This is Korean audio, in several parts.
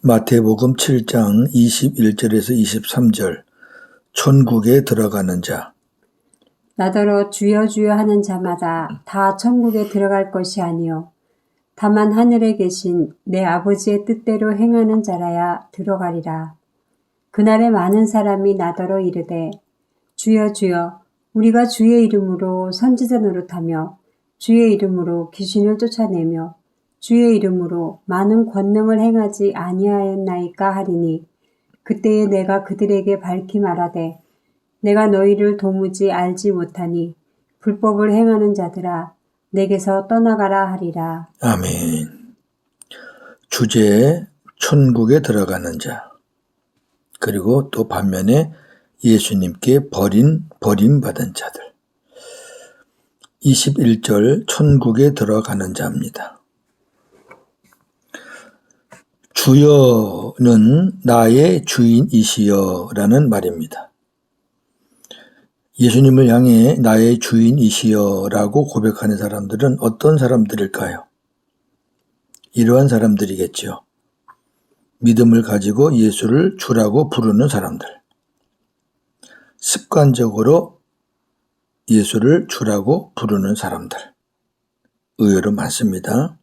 마태복음 7장 21절에서 23절 천국에 들어가는 자. 나더러 주여 주여 하는 자마다 다 천국에 들어갈 것이 아니요 다만 하늘에 계신 내 아버지의 뜻대로 행하는 자라야 들어가리라. 그날에 많은 사람이 나더러 이르되 주여 주여 우리가 주의 이름으로 선지자 노릇하며 주의 이름으로 귀신을 쫓아내며 주의 이름으로 많은 권능을 행하지 아니하였나이까 하리니 그때에 내가 그들에게 밝히 말하되 내가 너희를 도무지 알지 못하니 불법을 행하는 자들아 내게서 떠나가라 하리라. 아멘. 주제 천국에 들어가는 자. 그리고 또 반면에 예수님께 버림받은 자들. 21절 천국에 들어가는 자입니다. 주여는 나의 주인이시여 라는 말입니다. 예수님을 향해 나의 주인이시여 라고 고백하는 사람들은 어떤 사람들일까요? 이러한 사람들이겠죠. 믿음을 가지고 예수를 주라고 부르는 사람들. 습관적으로 예수를 주라고 부르는 사람들. 의외로 많습니다.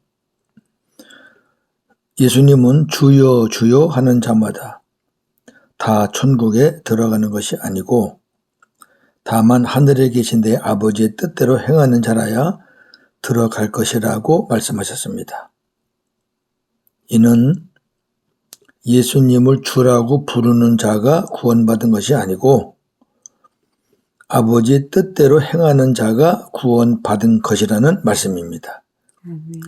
예수님은 주여 주여 하는 자마다 다 천국에 들어가는 것이 아니고 다만 하늘에 계신 내 아버지의 뜻대로 행하는 자라야 들어갈 것이라고 말씀하셨습니다. 이는 예수님을 주라고 부르는 자가 구원받은 것이 아니고 아버지의 뜻대로 행하는 자가 구원받은 것이라는 말씀입니다.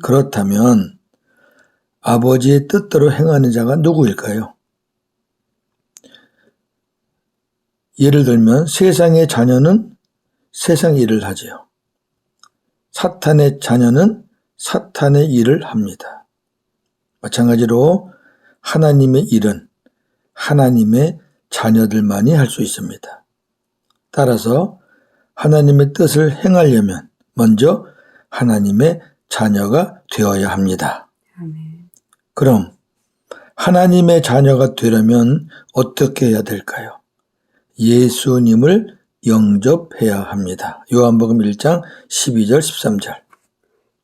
그렇다면 아버지의 뜻대로 행하는 자가 누구일까요? 예를 들면 세상의 자녀는 세상의 일을 하지요. 사탄의 자녀는 사탄의 일을 합니다. 마찬가지로 하나님의 일은 하나님의 자녀들만이 할 수 있습니다. 따라서 하나님의 뜻을 행하려면 먼저 하나님의 자녀가 되어야 합니다. 아멘. 그럼 하나님의 자녀가 되려면 어떻게 해야 될까요? 예수님을 영접해야 합니다. 요한복음 1장 12절 13절.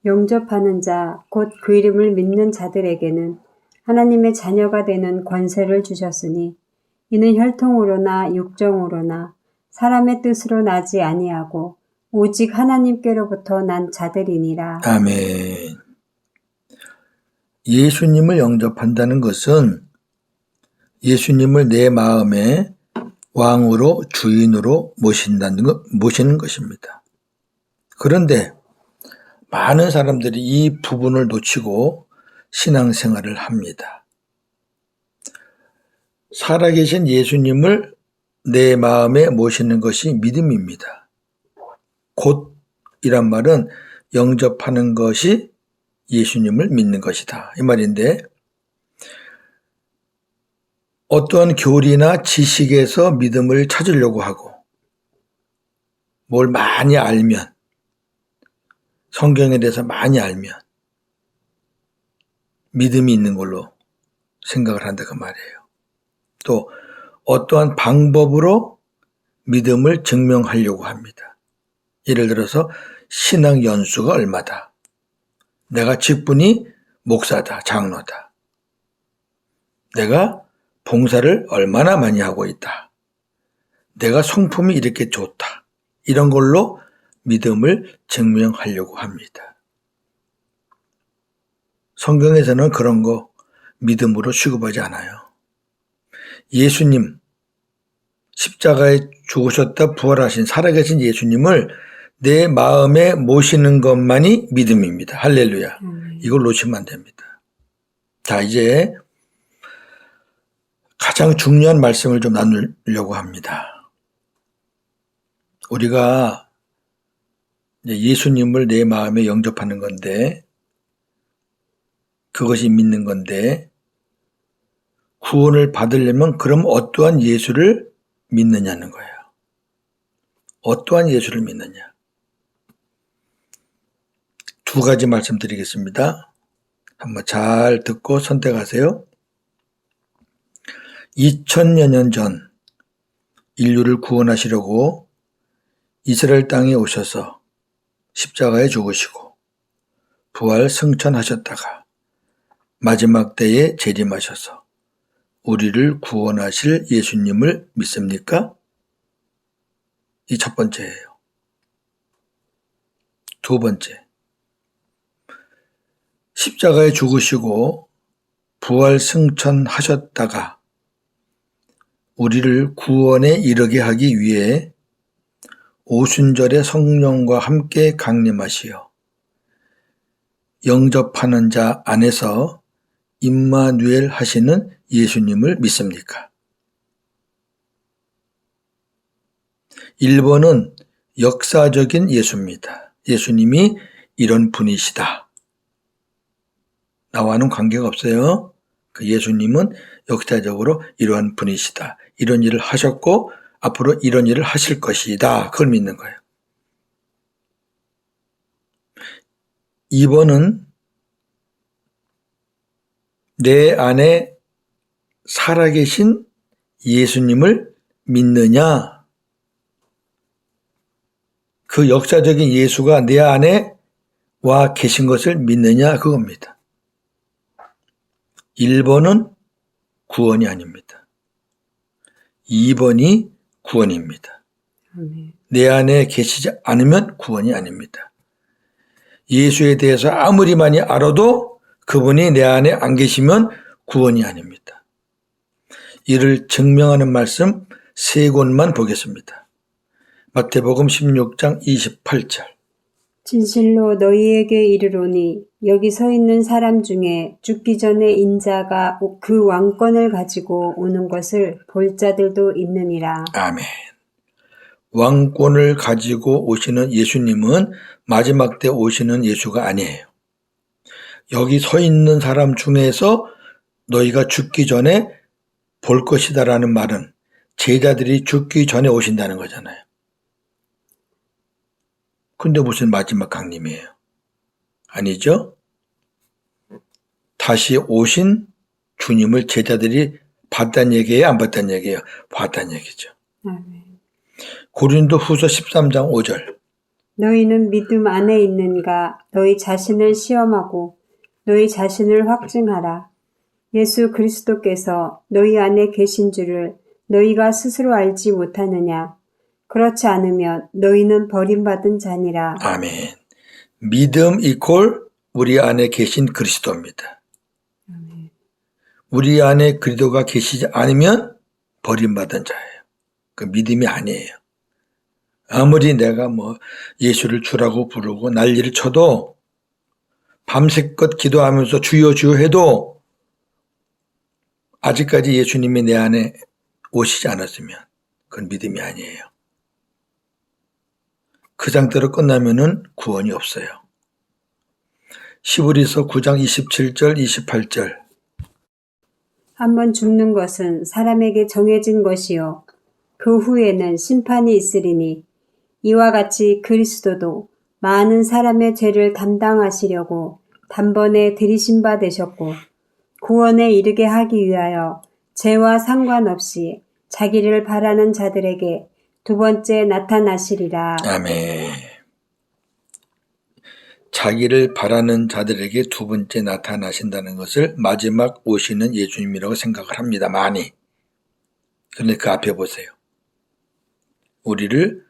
영접하는 자, 곧 그 이름을 믿는 자들에게는 하나님의 자녀가 되는 권세를 주셨으니 이는 혈통으로나 육정으로나 사람의 뜻으로 나지 아니하고 오직 하나님께로부터 난 자들이니라. 아멘. 예수님을 영접한다는 것은 예수님을 내 마음에 왕으로 주인으로 모시는 것입니다. 그런데 많은 사람들이 이 부분을 놓치고 신앙생활을 합니다. 살아계신 예수님을 내 마음에 모시는 것이 믿음입니다. 곧이란 말은 영접하는 것이 예수님을 믿는 것이다. 이 말인데 어떠한 교리나 지식에서 믿음을 찾으려고 하고 뭘 많이 알면 성경에 대해서 많이 알면 믿음이 있는 걸로 생각을 한다 그 말이에요. 또 어떠한 방법으로 믿음을 증명하려고 합니다. 예를 들어서 신앙 연수가 얼마다. 내가 직분이 목사다, 장로다. 내가 봉사를 얼마나 많이 하고 있다. 내가 성품이 이렇게 좋다. 이런 걸로 믿음을 증명하려고 합니다. 성경에서는 그런 거 믿음으로 취급하지 않아요. 예수님, 십자가에 죽으셨다 부활하신 살아계신 예수님을 내 마음에 모시는 것만이 믿음입니다. 할렐루야. 이걸 놓치면 안 됩니다. 자, 이제 가장 중요한 말씀을 좀 나누려고 합니다. 우리가 예수님을 내 마음에 영접하는 건데 그것이 믿는 건데 구원을 받으려면 그럼 어떠한 예수를 믿느냐는 거예요. 어떠한 예수를 믿느냐. 두 가지 말씀드리겠습니다. 한번 잘 듣고 선택하세요. 2000여 년 전 인류를 구원하시려고 이스라엘 땅에 오셔서 십자가에 죽으시고 부활 승천하셨다가 마지막 때에 재림하셔서 우리를 구원하실 예수님을 믿습니까? 이 첫 번째예요. 두 번째, 십자가에 죽으시고 부활 승천하셨다가 우리를 구원에 이르게 하기 위해 오순절에 성령과 함께 강림하시어 영접하는 자 안에서 임마누엘 하시는 예수님을 믿습니까? 1번은 역사적인 예수입니다. 예수님이 이런 분이시다. 나와는 관계가 없어요. 그 예수님은 역사적으로 이러한 분이시다. 이런 일을 하셨고 앞으로 이런 일을 하실 것이다. 그걸 믿는 거예요. 2번은 내 안에 살아계신 예수님을 믿느냐? 그 역사적인 예수가 내 안에 와 계신 것을 믿느냐? 그겁니다. 1번은 구원이 아닙니다. 2번이 구원입니다. 내 안에 계시지 않으면 구원이 아닙니다. 예수에 대해서 아무리 많이 알아도 그분이 내 안에 안 계시면 구원이 아닙니다. 이를 증명하는 말씀 세 곳만 보겠습니다. 마태복음 16장 28절. 진실로 너희에게 이르노니 여기 서 있는 사람 중에 죽기 전에 인자가 그 왕권을 가지고 오는 것을 볼 자들도 있느니라. 아멘. 왕권을 가지고 오시는 예수님은 마지막 때 오시는 예수가 아니에요. 여기 서 있는 사람 중에서 너희가 죽기 전에 볼 것이다라는 말은 제자들이 죽기 전에 오신다는 거잖아요. 근데 무슨 마지막 강림이에요? 아니죠? 다시 오신 주님을 제자들이 봤다는 얘기예요? 안 봤다는 얘기예요? 봤다는 얘기죠. 고린도 후서 13장 5절. 너희는 믿음 안에 있는가? 너희 자신을 시험하고 너희 자신을 확증하라. 예수 그리스도께서 너희 안에 계신 줄을 너희가 스스로 알지 못하느냐? 그렇지 않으면 너희는 버림받은 자니라. 아멘. 믿음 이퀄 우리 안에 계신 그리스도입니다. 우리 안에 그리스도가 계시지 않으면 버림받은 자예요. 그 믿음이 아니에요. 아무리 내가 예수를 주라고 부르고 난리를 쳐도 밤새껏 기도하면서 주여 주여 해도 아직까지 예수님이 내 안에 오시지 않았으면 그건 믿음이 아니에요. 그 상태로 끝나면은 구원이 없어요. 시브리서 9장 27절 28절. 한번 죽는 것은 사람에게 정해진 것이요 그 후에는 심판이 있으리니 이와 같이 그리스도도 많은 사람의 죄를 담당하시려고 단번에 들이신 바 되셨고 구원에 이르게 하기 위하여 죄와 상관없이 자기를 바라는 자들에게 두 번째 나타나시리라. 아멘. 자기를 바라는 자들에게 두 번째 나타나신다는 것을 마지막 오시는 예수님이라고 생각을 합니다. 많이. 그런데 그 앞에 보세요. 우리를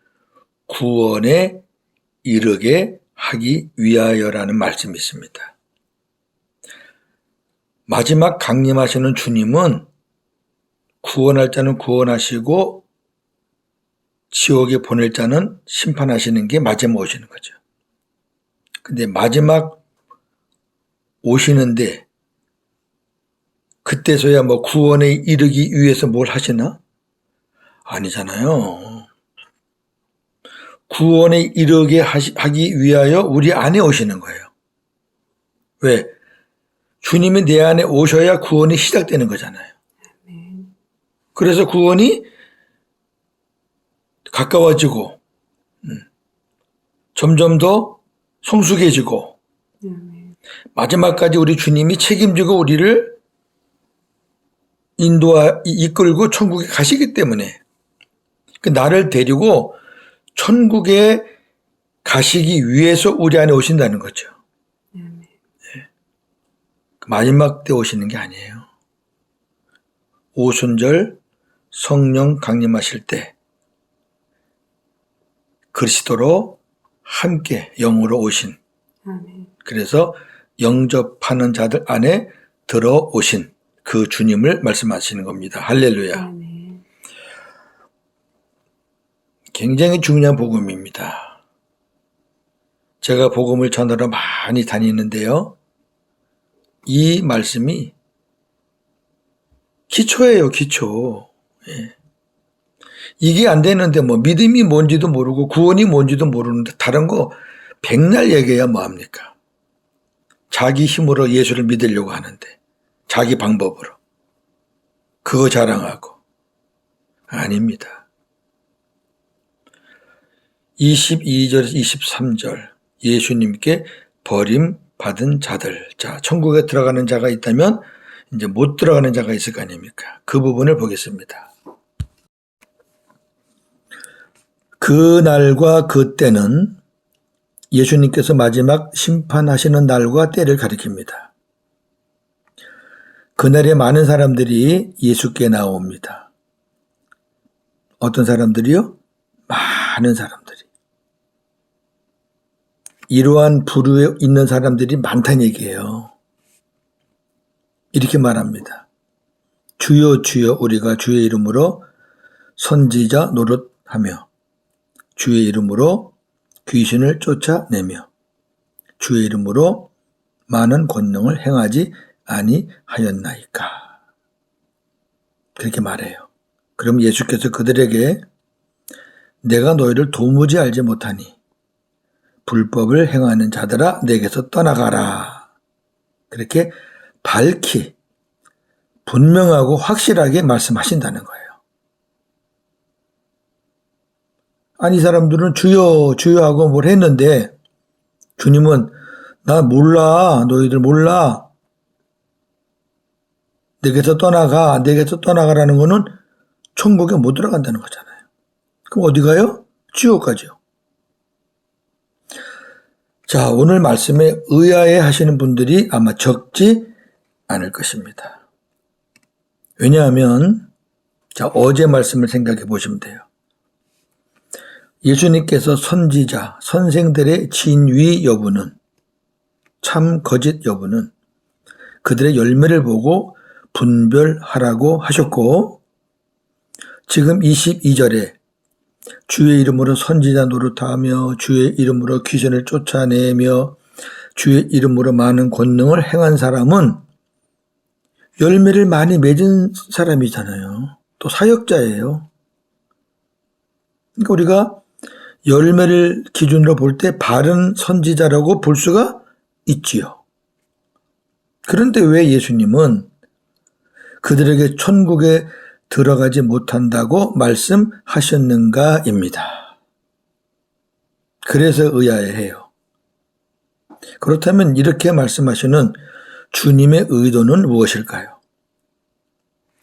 구원에 이르게 하기 위하여라는 말씀이 있습니다. 마지막 강림하시는 주님은 구원할 자는 구원하시고 지옥에 보낼 자는 심판하시는 게 마지막 오시는 거죠. 근데 마지막 오시는데 그때서야 구원에 이르기 위해서 뭘 하시나? 아니잖아요. 구원에 이르게 하기 위하여 우리 안에 오시는 거예요. 왜? 주님이 내 안에 오셔야 구원이 시작되는 거잖아요. 그래서 구원이 가까워지고 점점 더 성숙해지고 마지막까지 우리 주님이 책임지고 우리를 이끌고 천국에 가시기 때문에 나를 데리고 천국에 가시기 위해서 우리 안에 오신다는 거죠. 마지막 때 오시는 게 아니에요. 오순절 성령 강림하실 때 그리스도로 함께 영으로 오신, 그래서 영접하는 자들 안에 들어오신 그 주님을 말씀하시는 겁니다. 할렐루야. 굉장히 중요한 복음입니다. 제가 복음을 전하러 많이 다니는데요. 이 말씀이 기초예요, 기초. 예. 이게 안 되는데 뭐 믿음이 뭔지도 모르고 구원이 뭔지도 모르는데 다른 거 백날 얘기해야 뭐합니까? 자기 힘으로 예수를 믿으려고 하는데 자기 방법으로 그거 자랑하고 아닙니다. 22절에서 23절 예수님께 버림받은 자들, 자 천국에 들어가는 자가 있다면 이제 못 들어가는 자가 있을 거 아닙니까? 그 부분을 보겠습니다. 그날과 그때는 예수님께서 마지막 심판하시는 날과 때를 가리킵니다. 그날에 많은 사람들이 예수께 나옵니다. 어떤 사람들이요? 많은 사람들이. 이러한 부류에 있는 사람들이 많다는 얘기예요. 이렇게 말합니다. 주여 주여 우리가 주의 이름으로 선지자 노릇하며 주의 이름으로 귀신을 쫓아내며 주의 이름으로 많은 권능을 행하지 아니하였나이까. 그렇게 말해요. 그럼 예수께서 그들에게 내가 너희를 도무지 알지 못하니 불법을 행하는 자들아 내게서 떠나가라. 그렇게 밝히 분명하고 확실하게 말씀하신다는 거예요. 아니 이 사람들은 주여 주여 하고 뭘 했는데 주님은 나 몰라, 너희들 몰라, 내게서 떠나가, 내게서 떠나가라는 거는 천국에 못 들어간다는 거잖아요. 그럼 어디 가요? 지옥 가죠. 자, 오늘 말씀에 의아해 하시는 분들이 아마 적지 않을 것입니다. 왜냐하면 자, 어제 말씀을 생각해 보시면 돼요. 예수님께서 선지자, 선생들의 진위 여부는, 참 거짓 여부는 그들의 열매를 보고 분별하라고 하셨고, 지금 22절에 주의 이름으로 선지자 노릇하며 주의 이름으로 귀신을 쫓아내며 주의 이름으로 많은 권능을 행한 사람은 열매를 많이 맺은 사람이잖아요. 또 사역자예요. 그러니까 우리가 열매를 기준으로 볼 때 바른 선지자라고 볼 수가 있지요. 그런데 왜 예수님은 그들에게 천국에 들어가지 못한다고 말씀하셨는가입니다. 그래서 의아해해요. 그렇다면 이렇게 말씀하시는 주님의 의도는 무엇일까요?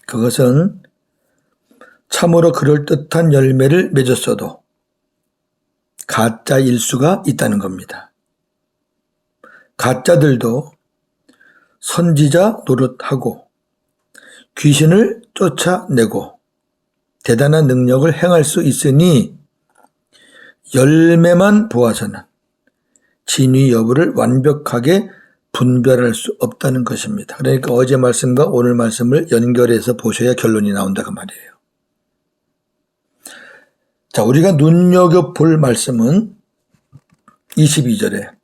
그것은 참으로 그럴듯한 열매를 맺었어도 가짜일 수가 있다는 겁니다. 가짜들도 선지자 노릇하고 귀신을 쫓아내고 대단한 능력을 행할 수 있으니 열매만 보아서는 진위 여부를 완벽하게 분별할 수 없다는 것입니다. 그러니까 어제 말씀과 오늘 말씀을 연결해서 보셔야 결론이 나온다고 말이에요. 자, 우리가 눈여겨볼 말씀은 22절에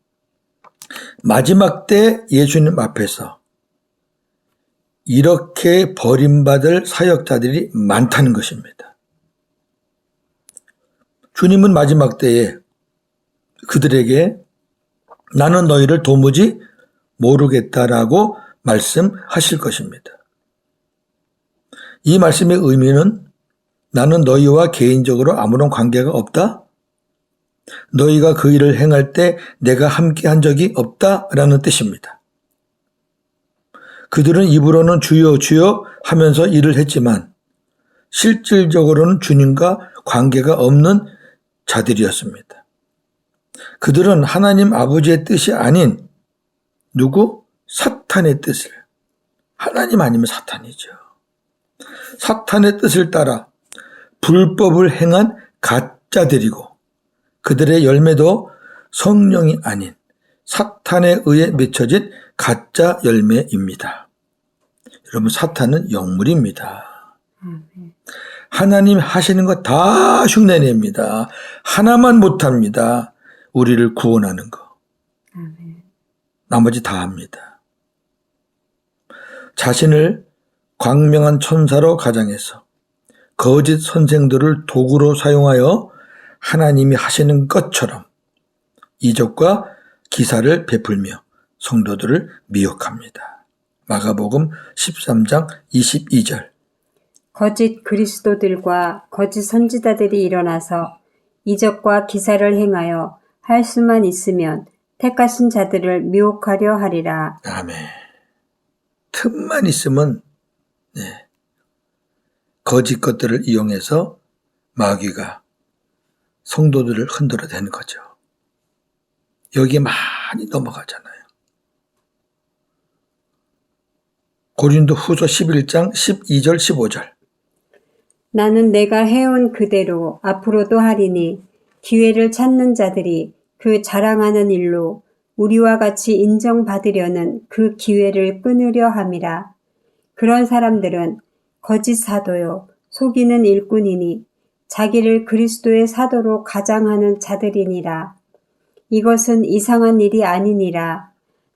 마지막 때 예수님 앞에서 이렇게 버림받을 사역자들이 많다는 것입니다. 주님은 마지막 때에 그들에게 나는 너희를 도무지 모르겠다라고 말씀하실 것입니다. 이 말씀의 의미는 나는 너희와 개인적으로 아무런 관계가 없다? 너희가 그 일을 행할 때 내가 함께 한 적이 없다라는 뜻입니다. 그들은 입으로는 주여 주여 하면서 일을 했지만 실질적으로는 주님과 관계가 없는 자들이었습니다. 그들은 하나님 아버지의 뜻이 아닌 누구? 사탄의 뜻을. 하나님 아니면 사탄이죠. 사탄의 뜻을 따라 불법을 행한 가짜들이고 그들의 열매도 성령이 아닌 사탄에 의해 맺혀진 가짜 열매입니다. 여러분, 사탄은 영물입니다. 하나님 하시는 거 다 흉내냅니다. 하나만 못합니다. 우리를 구원하는 거. 나머지 다 합니다. 자신을 광명한 천사로 가장해서 거짓 선생들을 도구로 사용하여 하나님이 하시는 것처럼 이적과 기사를 베풀며 성도들을 미혹합니다. 마가복음 13장 22절. 거짓 그리스도들과 거짓 선지자들이 일어나서 이적과 기사를 행하여 할 수만 있으면 택하신 자들을 미혹하려 하리라. 아멘. 틈만 있으면 거짓 것들을 이용해서 마귀가 성도들을 흔들어대는 거죠. 여기에 많이 넘어가잖아요. 고린도 후서 11장 12절 15절. 나는 내가 해온 그대로 앞으로도 하리니 기회를 찾는 자들이 그 자랑하는 일로 우리와 같이 인정받으려는 그 기회를 끊으려 함이라. 그런 사람들은 거짓 사도요 속이는 일꾼이니 자기를 그리스도의 사도로 가장하는 자들이니라. 이것은 이상한 일이 아니니라.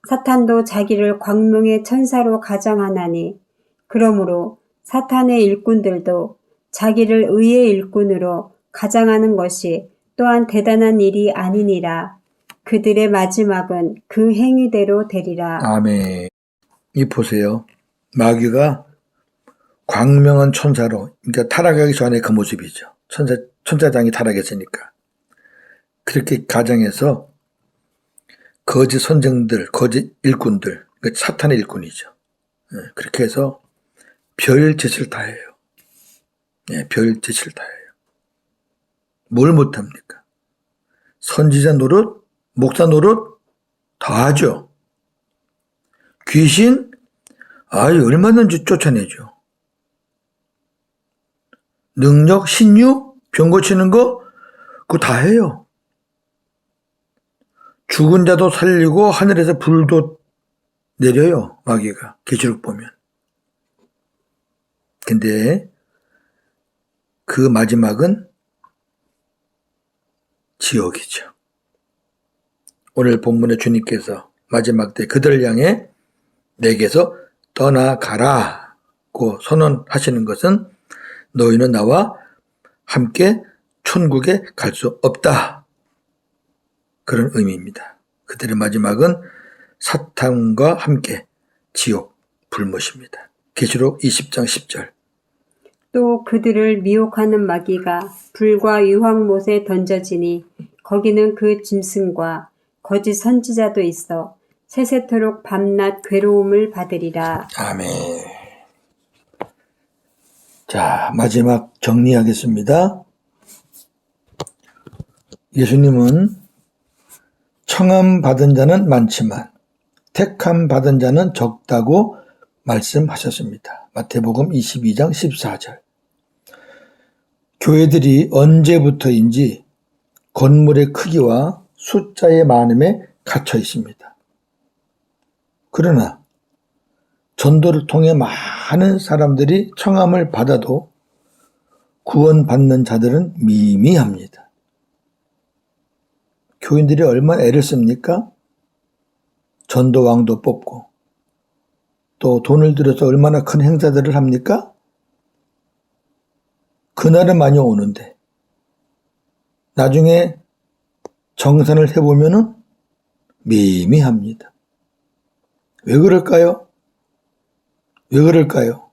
사탄도 자기를 광명의 천사로 가장하나니 그러므로 사탄의 일꾼들도 자기를 의의 일꾼으로 가장하는 것이 또한 대단한 일이 아니니라. 그들의 마지막은 그 행위대로 되리라. 아멘. 이 보세요. 마귀가 광명한 천사로, 그러니까 타락하기 전에 그 모습이죠. 천사장이 타락했으니까. 그렇게 가정해서 거짓 선생들, 거짓 일꾼들, 그러니까 사탄의 일꾼이죠. 그렇게 해서 별짓을 다 해요. 별짓을 다 해요. 뭘 못합니까? 선지자 노릇, 목사 노릇 다 하죠. 귀신, 얼마든지 쫓아내죠. 능력, 신유, 병 고치는 거, 그거 다 해요. 죽은 자도 살리고 하늘에서 불도 내려요. 마귀가 계시록 보면. 근데 그 마지막은 지옥이죠. 오늘 본문의 주님께서 마지막 때 그들을 향해 내게서 떠나가라고 선언하시는 것은 너희는 나와 함께 천국에 갈 수 없다. 그런 의미입니다. 그들의 마지막은 사탄과 함께 지옥 불못입니다. 계시록 20장 10절. 또 그들을 미혹하는 마귀가 불과 유황못에 던져지니 거기는 그 짐승과 거짓 선지자도 있어 세세토록 밤낮 괴로움을 받으리라. 아멘. 자, 마지막 정리하겠습니다. 예수님은 청함 받은 자는 많지만 택함 받은 자는 적다고 말씀하셨습니다. 마태복음 22장 14절. 교회들이 언제부터인지 건물의 크기와 숫자의 많음에 갇혀 있습니다. 그러나 전도를 통해 많은 사람들이 청함을 받아도 구원받는 자들은 미미합니다. 교인들이 얼마나 애를 씁니까? 전도왕도 뽑고 또 돈을 들여서 얼마나 큰 행사들을 합니까? 그날은 많이 오는데 나중에 정산을 해보면은 미미합니다. 왜 그럴까요? 왜 그럴까요?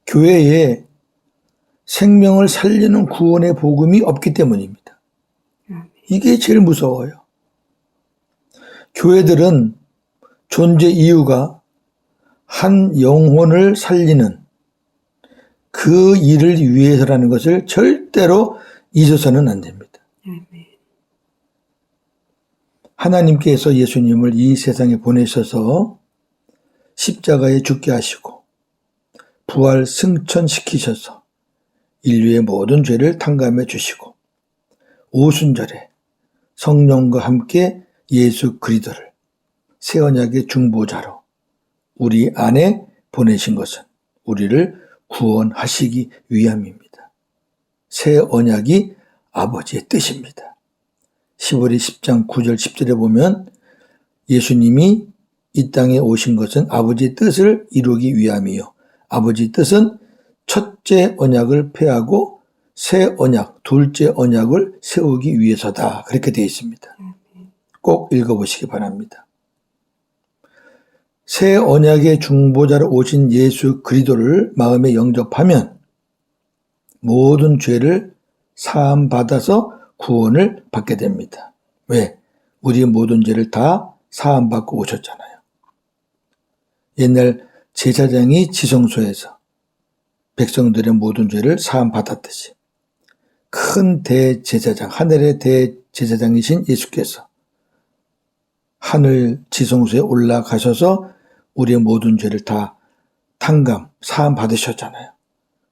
교회에 생명을 살리는 구원의 복음이 없기 때문입니다. 이게 제일 무서워요. 교회들은 존재 이유가 한 영혼을 살리는 그 일을 위해서라는 것을 절대로 잊어서는 안 됩니다. 하나님께서 예수님을 이 세상에 보내셔서 십자가에 죽게 하시고 부활 승천시키셔서 인류의 모든 죄를 탕감해 주시고 오순절에 성령과 함께 예수 그리스도를 새 언약의 중보자로 우리 안에 보내신 것은 우리를 구원하시기 위함입니다. 새 언약이 아버지의 뜻입니다. 10월의 10장 9절 10절에 보면 예수님이 이 땅에 오신 것은 아버지의 뜻을 이루기 위함이요 아버지의 뜻은 첫째 언약을 폐하고 새 언약, 둘째 언약을 세우기 위해서다. 그렇게 되어 있습니다. 꼭 읽어보시기 바랍니다. 새 언약의 중보자로 오신 예수 그리스도를 마음에 영접하면 모든 죄를 사함받아서 구원을 받게 됩니다. 왜? 우리의 모든 죄를 다 사함받고 오셨잖아요. 옛날 제사장이 지성소에서 백성들의 모든 죄를 사함받았듯이 큰 대제사장, 하늘의 대제사장이신 예수께서 하늘 지성소에 올라가셔서 우리의 모든 죄를 다 탕감, 사함 받으셨잖아요.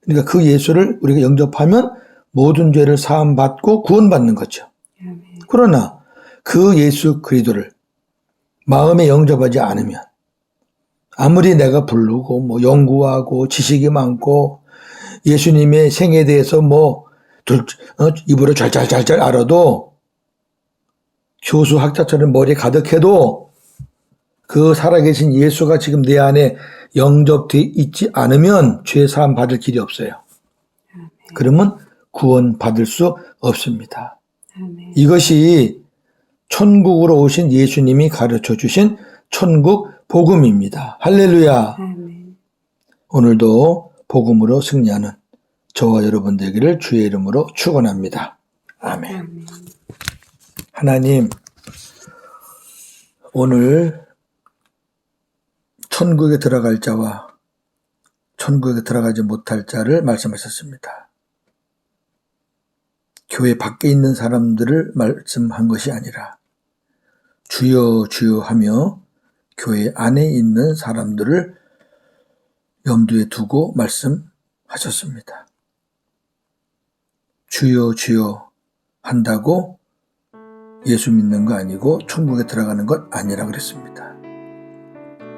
그러니까 그 예수를 우리가 영접하면 모든 죄를 사함 받고 구원받는 거죠. 그러나 그 예수 그리스도를 마음에 영접하지 않으면 아무리 내가 부르고 뭐 연구하고 지식이 많고 예수님의 생에 대해서 입으로 잘잘잘잘 알아도 교수 학자처럼 머리에 가득해도 그 살아계신 예수가 지금 내 안에 영접되어 있지 않으면 죄 사함 받을 길이 없어요. 그러면 구원 받을 수 없습니다. 이것이 천국으로 오신 예수님이 가르쳐 주신 천국 복음입니다. 할렐루야. 오늘도 복음으로 승리하는 저와 여러분 되기를 주의 이름으로 축원합니다. 아멘. 하나님, 오늘 천국에 들어갈 자와 천국에 들어가지 못할 자를 말씀하셨습니다. 교회 밖에 있는 사람들을 말씀한 것이 아니라 주여 주여 하며 교회 안에 있는 사람들을 염두에 두고 말씀하셨습니다. 주여 주여 한다고 예수 믿는 거 아니고 천국에 들어가는 것 아니라 그랬습니다.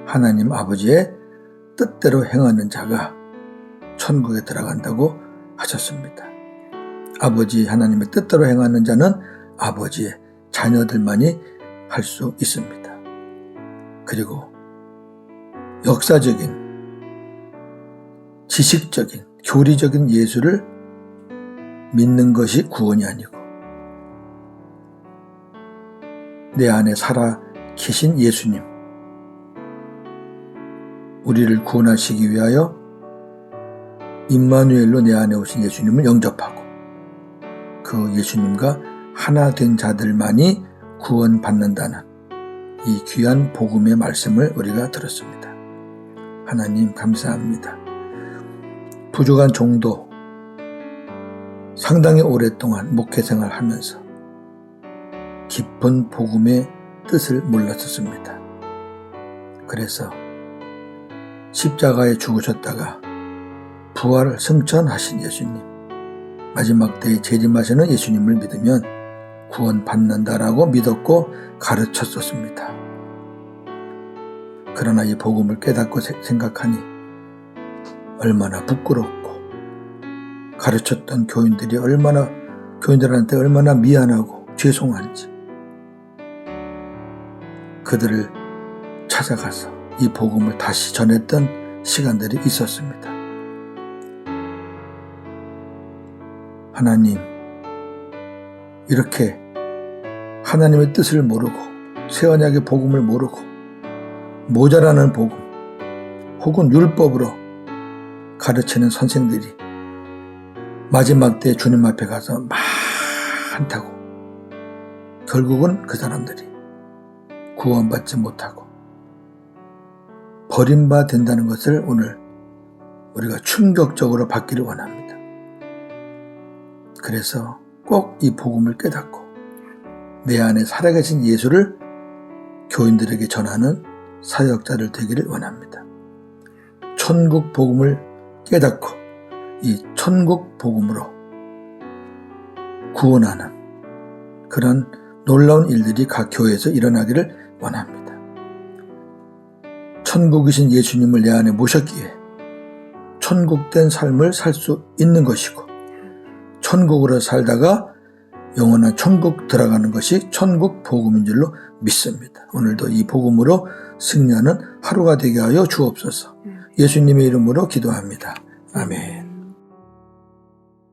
하나님 아버지의 뜻대로 행하는 자가 천국에 들어간다고 하셨습니다. 아버지 하나님의 뜻대로 행하는 자는 아버지의 자녀들만이 할 수 있습니다. 그리고 역사적인, 지식적인, 교리적인 예수를 믿는 것이 구원이 아니고 내 안에 살아 계신 예수님, 우리를 구원하시기 위하여 임마누엘로 내 안에 오신 예수님을 영접하고 그 예수님과 하나 된 자들만이 구원받는다는 이 귀한 복음의 말씀을 우리가 들었습니다. 하나님 감사합니다. 부족한 종도 상당히 오랫동안 목회생활을 하면서 깊은 복음의 뜻을 몰랐었습니다. 그래서 십자가에 죽으셨다가 부활을 승천하신 예수님, 마지막 때에 재림하시는 예수님을 믿으면 구원받는다라고 믿었고 가르쳤었습니다. 그러나 이 복음을 깨닫고 생각하니 얼마나 부끄럽고 가르쳤던 교인들한테 얼마나 미안하고 죄송한지 그들을 찾아가서 이 복음을 다시 전했던 시간들이 있었습니다. 하나님, 이렇게 하나님의 뜻을 모르고 새 언약의 복음을 모르고 모자라는 복음 혹은 율법으로 가르치는 선생들이 마지막 때 주님 앞에 가서 많다고 결국은 그 사람들이 구원받지 못하고 버림받는다는 것을 오늘 우리가 충격적으로 받기를 원합니다. 그래서 꼭 이 복음을 깨닫고 내 안에 살아계신 예수를 교인들에게 전하는 사역자들 되기를 원합니다. 천국 복음을 깨닫고 이 천국 복음으로 구원하는 그런 놀라운 일들이 각 교회에서 일어나기를 원합니다. 천국이신 예수님을 내 안에 모셨기에 천국된 삶을 살 수 있는 것이고 천국으로 살다가 영원한 천국 들어가는 것이 천국 복음인 줄로 믿습니다. 오늘도 이 복음으로 승리하는 하루가 되게 하여 주옵소서. 예수님의 이름으로 기도합니다. 아멘.